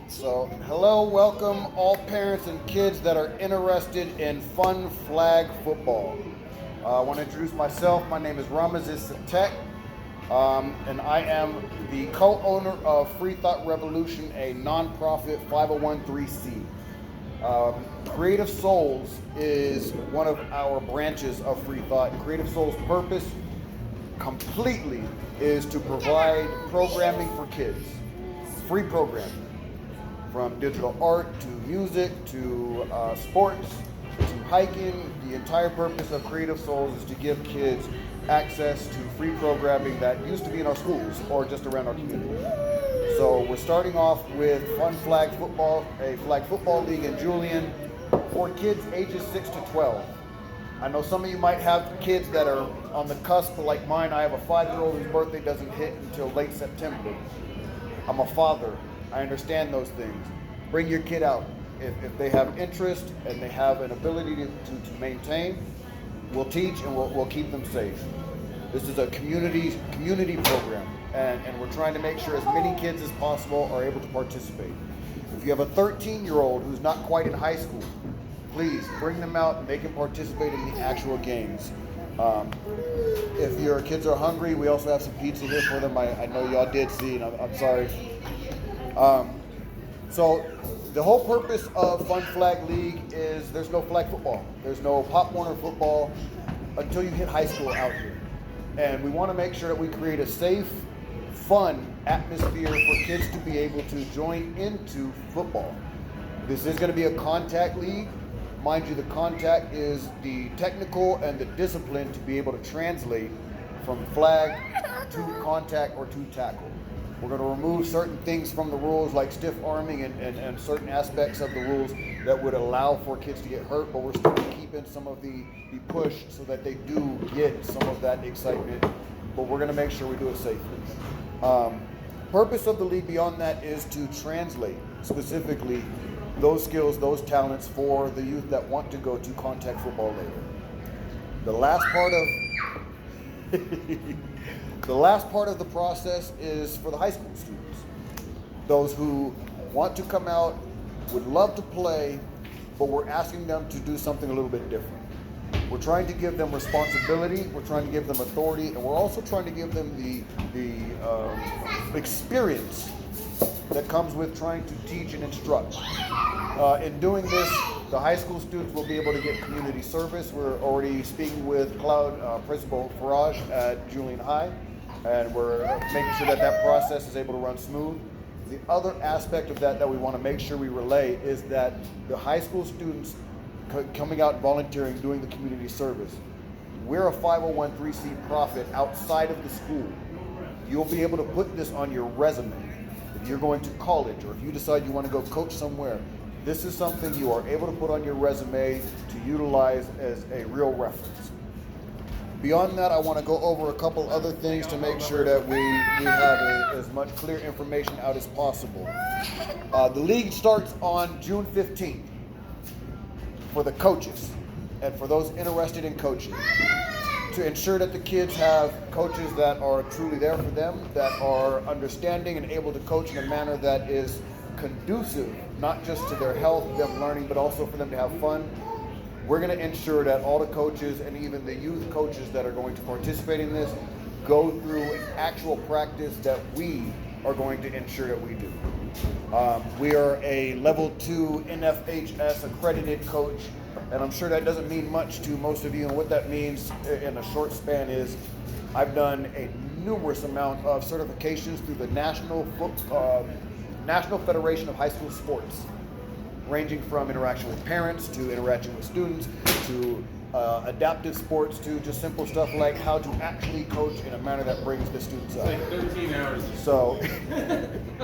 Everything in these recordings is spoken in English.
So, hello, welcome all parents and kids that are interested in fun flag football. I want to introduce myself. My name is Ramazis Satek, and I am the co-owner of Free Thought Revolution, a nonprofit 501c. Creative Souls is one of our branches of Free Thought. Creative Souls' purpose completely is to provide programming for kids, free programming, from digital art to music to sports to hiking. The entire purpose of Creative Souls is to give kids access to free programming that used to be in our schools or just around our community. So we're starting off with Fun Flag Football, a flag football league in Julian for kids ages 6 to 12. I know some of you might have kids that are on the cusp, like mine. I have a 5-year-old whose birthday doesn't hit until late September. I'm a father. I understand those things. Bring your kid out. If they have interest and they have an ability to maintain, we'll teach and we'll keep them safe. This is a community program, and we're trying to make sure as many kids as possible are able to participate. If you have a 13-year-old who's not quite in high school, please bring them out and they can participate in the actual games. If your kids are hungry, we also have some pizza here for them. I know y'all did see, and I'm sorry. So the whole purpose of Fun Flag League is there's no flag football. There's no Pop Warner football until you hit high school out here. And we want to make sure that we create a safe, fun atmosphere for kids to be able to join into football. This is going to be a contact league. Mind you, the contact is the technical and the discipline to be able to translate from flag to contact or to tackle. We're going to remove certain things from the rules like stiff arming and certain aspects of the rules that would allow for kids to get hurt, but we're still keeping some of the push so that they do get some of that excitement, but we're going to make sure we do it safely. Purpose of the league beyond that is to translate specifically those skills, those talents for the youth that want to go to contact football later. The last part of the process is for the high school students. Those who want to come out, would love to play, but we're asking them to do something a little bit different. We're trying to give them responsibility, we're trying to give them authority, and we're also trying to give them the experience that comes with trying to teach and instruct. In doing this, the high school students will be able to get community service. We're already speaking with Principal Faraj at Julian High, and we're making sure that process is able to run smooth. The other aspect of that we want to make sure we relay is that the high school students coming out and volunteering, doing the community service, we're a 501c profit outside of the school. You'll be able to put this on your resume. If you're going to college or if you decide you want to go coach somewhere, this is something you are able to put on your resume to utilize as a real reference. Beyond that, I want to go over a couple other things to make sure that we have as much clear information out as possible. The league starts on June 15th for the coaches and for those interested in coaching, to ensure that the kids have coaches that are truly there for them, that are understanding and able to coach in a manner that is conducive, not just to their health, them learning, but also for them to have fun. We're going to ensure that all the coaches and even the youth coaches that are going to participate in this go through an actual practice that we are going to ensure that we do. We are a level 2 NFHS accredited coach, and I'm sure that doesn't mean much to most of you, and what that means in a short span is I've done a numerous amount of certifications through the National Federation of High School Sports, ranging from interaction with parents to interaction with students to adaptive sports to just simple stuff like how to actually coach in a manner that brings the students up. It's like 13 hours.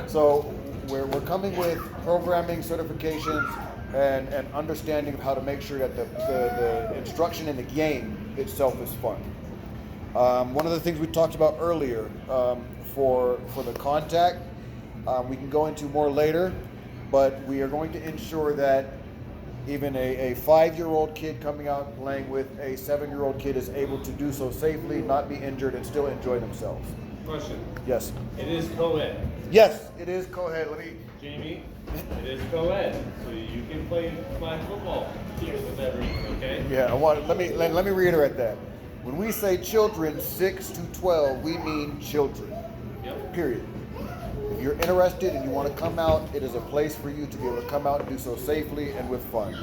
So we're coming with programming certifications and understanding of how to make sure that the instruction in the game itself is fun. One of the things we talked about earlier for the contact, we can go into more later, but we are going to ensure that even a 5-year-old kid coming out and playing with a 7-year-old kid is able to do so safely, not be injured, and still enjoy themselves. Question. Yes. It is co-ed. Yes, it is co-ed. Jamie, it is co-ed, so you can play flag football here with everyone, okay? Yeah, let me reiterate that. When we say children 6 to 12, we mean children. Yep. Period. If you're interested and you want to come out, it is a place for you to be able to come out and do so safely and with fun.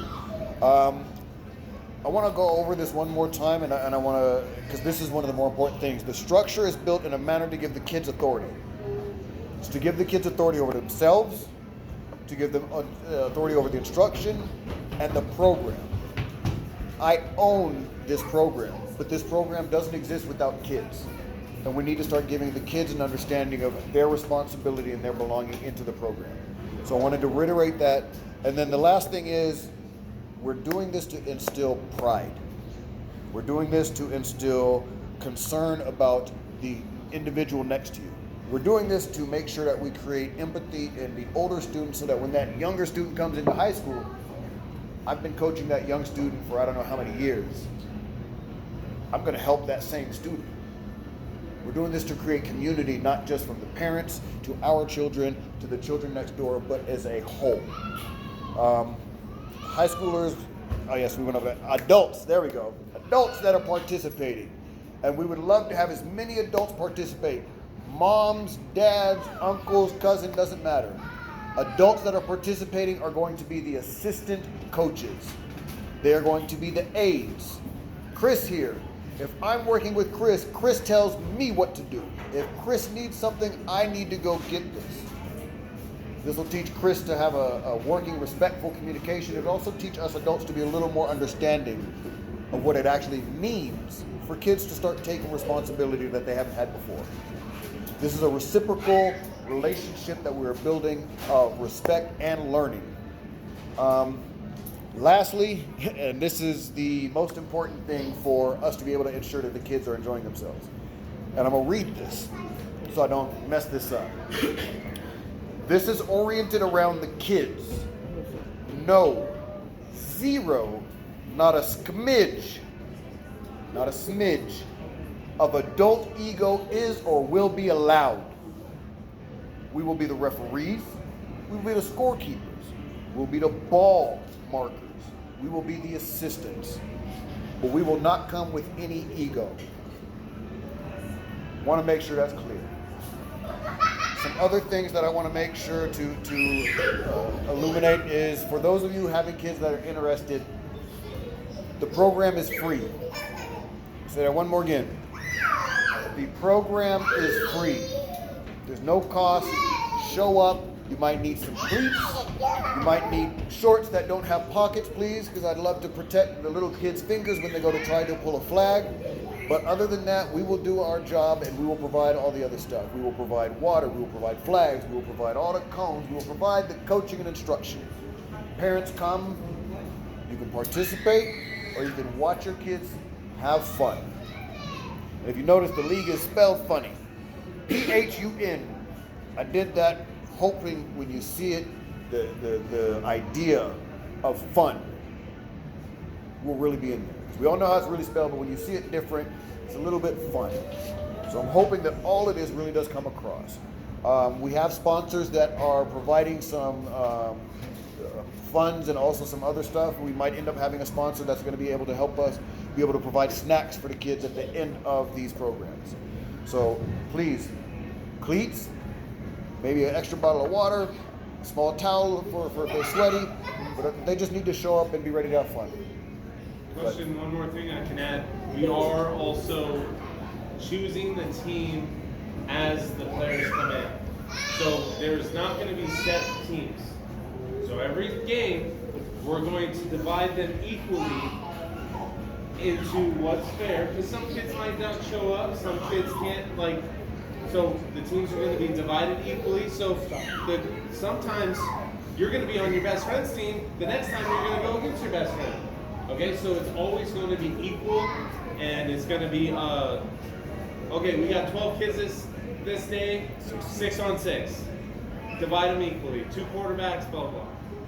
I want to go over this one more time, and I want to, because this is one of the more important things. The structure is built in a manner to give the kids authority. It's to give the kids authority over themselves, to give them authority over the instruction and the program. I own this program, but this program doesn't exist without kids. And we need to start giving the kids an understanding of their responsibility and their belonging into the program. So I wanted to reiterate that. And then the last thing is, we're doing this to instill pride. We're doing this to instill concern about the individual next to you. We're doing this to make sure that we create empathy in the older students so that when that younger student comes into high school, I've been coaching that young student for I don't know how many years. I'm going to help that same student. We're doing this to create community, not just from the parents to our children to the children next door, but as a whole. High schoolers, oh yes, we went over that. Adults, there we go. Adults that are participating. And we would love to have as many adults participate. Moms, dads, uncles, cousins, doesn't matter. Adults that are participating are going to be the assistant coaches. They are going to be the aides. Chris here. If I'm working with Chris, Chris tells me what to do. If Chris needs something, I need to go get this. This will teach Chris to have a working, respectful communication. It will also teach us adults to be a little more understanding of what it actually means for kids to start taking responsibility that they haven't had before. This is a reciprocal relationship that we're building of respect and learning. Lastly, and this is the most important thing for us to be able to ensure that the kids are enjoying themselves. And I'm going to read this so I don't mess this up. This is oriented around the kids. No, zero, not a smidge of adult ego is or will be allowed. We will be the referees. We will be the scorekeepers. We'll be the ball markers. We will be the assistants. But we will not come with any ego. Want to make sure that's clear. Some other things that I want to make sure to illuminate is, for those of you having kids that are interested, the program is free. Say that one more again. The program is free. There's no cost. Show up. You might need some cleats. You might need shorts that don't have pockets, please, because I'd love to protect the little kids' fingers when they go to try to pull a flag. But other than that, we will do our job and we will provide all the other stuff. We will provide water, we will provide flags, we will provide all the cones, we will provide the coaching and instruction. Parents come, you can participate, or you can watch your kids have fun. And if you notice, the league is spelled funny. P-H-U-N. I did that hoping when you see it, the idea of fun will really be in there. We all know how it's really spelled, but when you see it different, it's a little bit fun. So I'm hoping that all it is really does come across. We have sponsors that are providing some funds and also some other stuff. We might end up having a sponsor that's going to be able to help us be able to provide snacks for the kids at the end of these programs. So please, cleats, maybe an extra bottle of water, a small towel for if they're sweaty, but they just need to show up and be ready to have fun. Question, one more thing I can add. We are also choosing the team as the players come in. So there's not going to be set teams. So every game, we're going to divide them equally into what's fair. Because some kids might not show up, some kids can't, so the teams are going to be divided equally. So sometimes you're going to be on your best friend's team, the next time you're going to go against your best friend. Okay, so it's always going to be equal, and it's going to be, okay, we got 12 kids this day, 6 on 6. Divide them equally, 2 quarterbacks, blah, blah.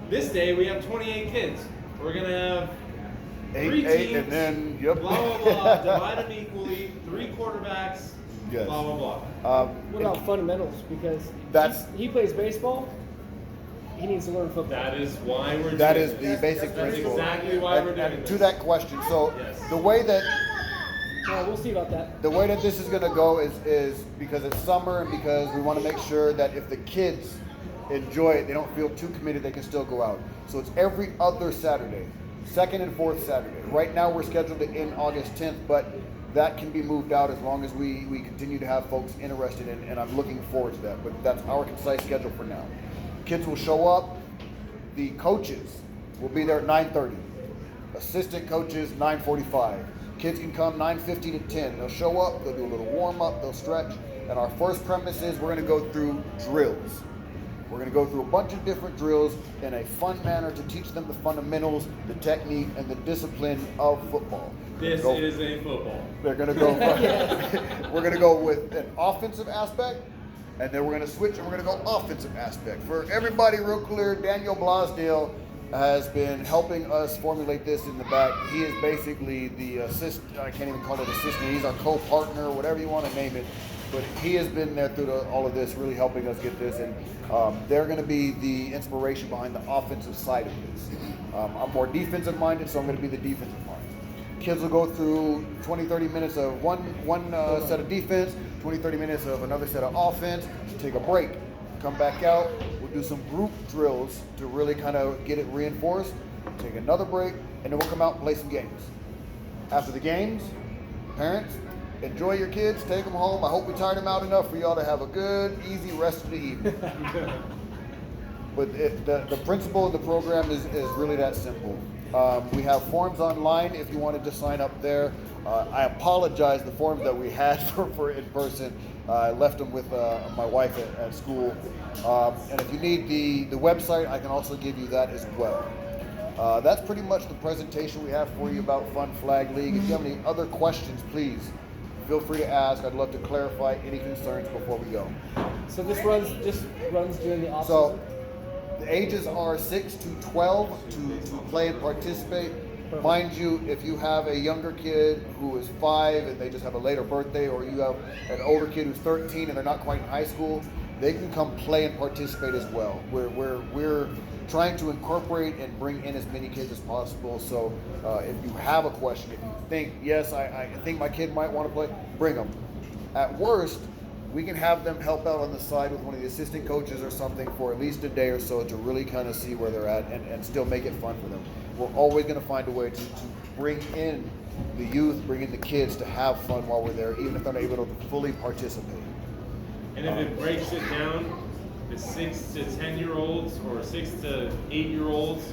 This day, we have 28 kids. We're going to have 3 teams, and then, yep. blah, blah, blah, divide them equally, 3 quarterbacks, yes. blah, blah, blah. What about fundamentals? Because that's he plays baseball. he needs to learn football. That is why we're That doing is the this. basic That's principle. exactly why we're doing And this. to that question, so Yes. the way that We'll see about that. the way that this is going to go is because it's summer and because we want to make sure that if the kids enjoy it, they don't feel too committed, they can still go out. So it's every other Saturday, second and fourth Saturday. Right now we're scheduled to end August 10th, but that can be moved out as long as we continue to have folks interested in, and I'm looking forward to that. But that's our concise schedule for now. Kids will show up. The coaches will be there at 9:30. Assistant coaches 9:45. Kids can come 9:50 to 10. They'll show up. They'll do a little warm up. They'll stretch. And our first premise is we're going to go through drills. We're going to go through a bunch of different drills in a fun manner to teach them the fundamentals, the technique, and the discipline of football. This is a football. They're going to go. We're going to go with an offensive aspect, and then we're going to switch and we're going to go offensive aspect. For everybody, real clear, Daniel Blasdale has been helping us formulate this in the back. He is basically the assistant. I can't even call it assistant. He's our co-partner, whatever you want to name it. But he has been there through all of this, really helping us get this. And they're going to be the inspiration behind the offensive side of this. I'm more defensive minded, so I'm going to be the defensive minded. Kids will go through 20, 30 minutes of one set of defense, 20, 30 minutes of another set of offense, take a break, come back out. We'll do some group drills to really kind of get it reinforced, take another break, and then we'll come out and play some games. After the games, parents, enjoy your kids, take them home. I hope we tired them out enough for y'all to have a good, easy rest of the evening. But the principle of the program is really that simple. We have forms online if you wanted to sign up there. I apologize, the forms that we had for in person, I left them with my wife at school. And if you need the website, I can also give you that as well. That's pretty much the presentation we have for you about Fun Flag League. If you have any other questions, please feel free to ask. I'd love to clarify any concerns before we go. So this runs during the off So season? the ages are 6 to 12 to play and participate. Perfect. Mind you, if you have a younger kid who is 5 and they just have a later birthday, or you have an older kid who's 13 and they're not quite in high school, they can come play and participate as well. We're trying to incorporate and bring in as many kids as possible. So if you have a question, if you think, yes, I think my kid might want to play, bring them. At worst, we can have them help out on the side with one of the assistant coaches or something for at least a day or so to really kind of see where they're at and still make it fun for them. We're always going to find a way to bring in the youth, bring in the kids to have fun while we're there, even if they're not able to fully participate. And if it breaks it down to 6 to 10-year-olds or 6 to 8-year-olds,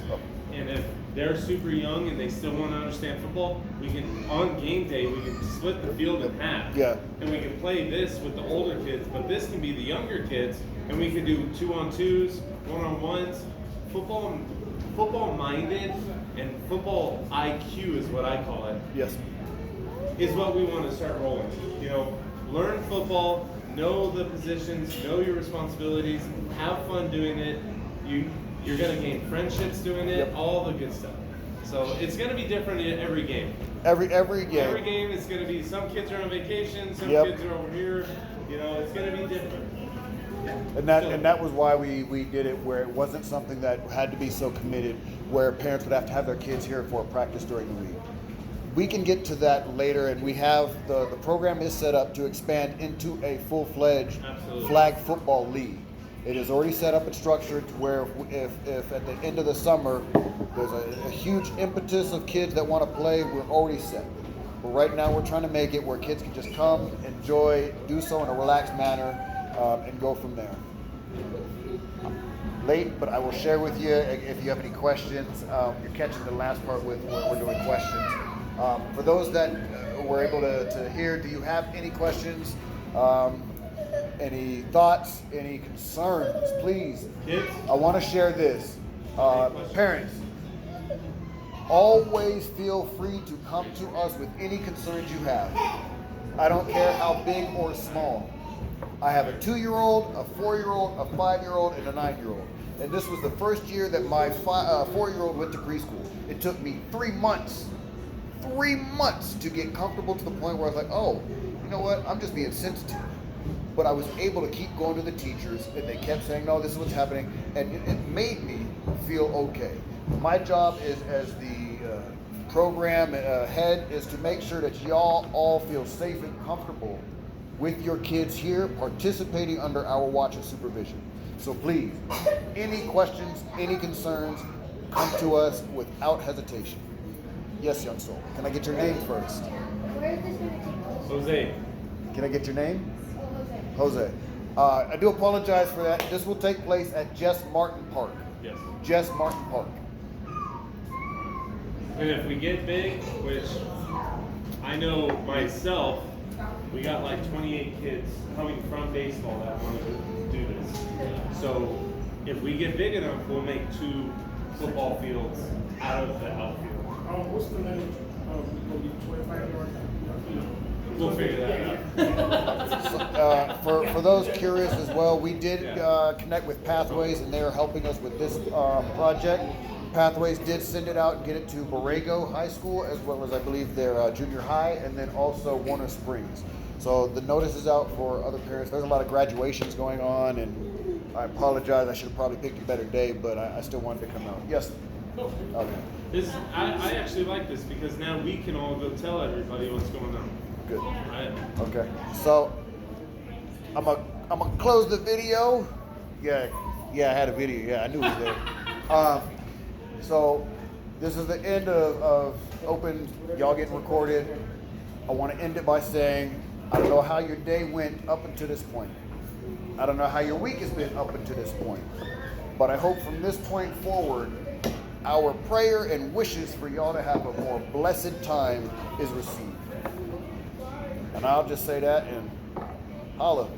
and if they're super young and they still want to understand football, we can, on game day, we can split the field in half. Yeah. And we can play this with the older kids, but this can be the younger kids, and we can do 2-on-2s, 1-on-1s. Football minded and football IQ is what I call it. Yes. Is what we want to start rolling. You know, learn football, know the positions, know your responsibilities, have fun doing it. You're going to gain friendships doing it, Yep. all the good stuff. So it's going to be different in every game. Every game. Every game is going to be, some kids are on vacation, some Yep. kids are over here. You know, it's going to be different. And that was why we did it, where it wasn't something that had to be so committed, where parents would have to have their kids here for a practice during the week. We can get to that later, and we have the program is set up to expand into a full-fledged Absolutely. flag football league. It is already set up and structured to where if at the end of the summer there's a huge impetus of kids that want to play, we're already set. But right now we're trying to make it where kids can just come, enjoy, do so in a relaxed manner, and go from there. Late, but I will share with you if you have any questions. You're catching the last part with where we're doing questions. For those that were able to hear, do you have any questions? Any thoughts, any concerns, please. Kids? I want to share this. Parents, always feel free to come to us with any concerns you have. I don't care how big or small. I have a 2-year-old, a 4-year-old, a 5-year-old, and a 9-year-old. And this was the first year that my 4-year-old went to preschool. It took me 3 months to get comfortable to the point where I was like, oh, you know what? I'm just being sensitive. but I was able to keep going to the teachers, and they kept saying, no, this is what's happening, and it made me feel okay. My job is as the program head is to make sure that y'all all feel safe and comfortable with your kids here participating under our watch and supervision. So please, any questions, any concerns, come to us without hesitation. Yes, young soul. Can I get your name first? Where is this going to take place? Jose. Can I get your name? Jose. Jose. I do apologize for that. This will take place at Jess Martin Park. Yes. Jess Martin Park. And if we get big, which I know myself, we got like 28 kids coming from baseball that want to do this. So if we get big enough, we'll make 2 football fields out of the outfield. What's the name of the 25 yard? We'll figure that out. For those curious as well, we did connect with Pathways, and they are helping us with this project. Pathways did send it out and get it to Borrego High School, as well as I believe their junior high, and then also Warner Springs. So the notice is out for other parents. There's a lot of graduations going on, and I apologize. I should have probably picked a better day, but I still wanted to come out. Yes. Okay. I actually like this because now we can all go tell everybody what's going on. Good. Right? Okay. So I'm gonna close the video. Yeah, I had a video. Yeah, I knew it was there. So this is the end of Open. Y'all getting recorded. I want to end it by saying, I don't know how your day went up until this point. I don't know how your week has been up until this point. But I hope from this point forward, our prayer and wishes for y'all to have a more blessed time is received. And I'll just say that and holla.